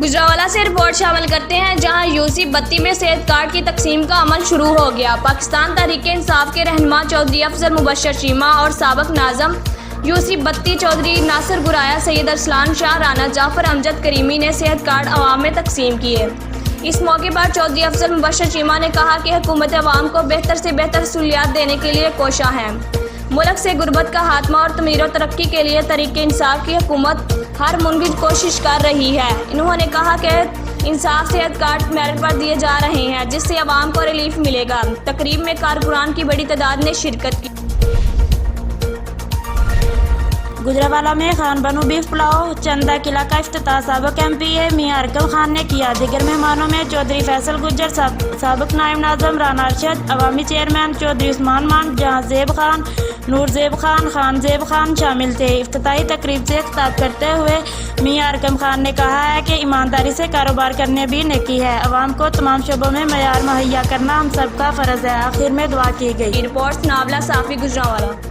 گجرانوالہ سے رپورٹ شامل کرتے ہیں، جہاں یوسی 32 میں صحت کارڈ کی تقسیم کا عمل شروع ہو گیا۔ پاکستان تحریک انصاف کے رہنما چودھری افضل مبشر چیمہ اور سابق ناظم یوسی 32 چودھری ناصر گرایا، سید ارسلان شاہ، رانا جعفر، امجد کریمی نے صحت کارڈ عوام میں تقسیم کیے۔ اس موقع پر چودھری افضل مبشر چیمہ نے کہا کہ حکومت عوام کو بہتر سے بہتر سہولیات دینے کے لیے کوشاں ہے۔ ملک سے غربت کا خاتمہ اور تعمیر و ترقی کے لیے تحریک انصاف کی حکومت ہر ممکن کوشش کر رہی ہے۔ انہوں نے کہا کہ انصاف صحت کارڈ میرٹ پر دیے جا رہے ہیں، جس سے عوام کو ریلیف ملے گا۔ تقریب میں کارکنان کی بڑی تعداد نے شرکت کی۔ گجرانوالہ میں خان بنو بیف پلاؤ چندہ قلعہ کا افتتاح سابق ایم پی اے میاں ارکم خان نے کیا۔ دیگر مہمانوں میں چودھری فیصل گجر، سابق نائب ناظم رانا ارشد، عوامی چیئرمین چودھری عثمان مان، جہاں زیب خان، نور زیب خان، خان زیب خان شامل تھے۔ افتتاحی تقریب سے خطاب کرتے ہوئے میاں ارکم خان نے کہا ہے کہ ایمانداری سے کاروبار کرنے بھی نیکی ہے۔ عوام کو تمام شعبوں میں معیار مہیا کرنا ہم سب کا فرض ہے۔ آخر میں دعا کی گئی۔ رپورٹ نابلہ صافی، گجرانوالہ۔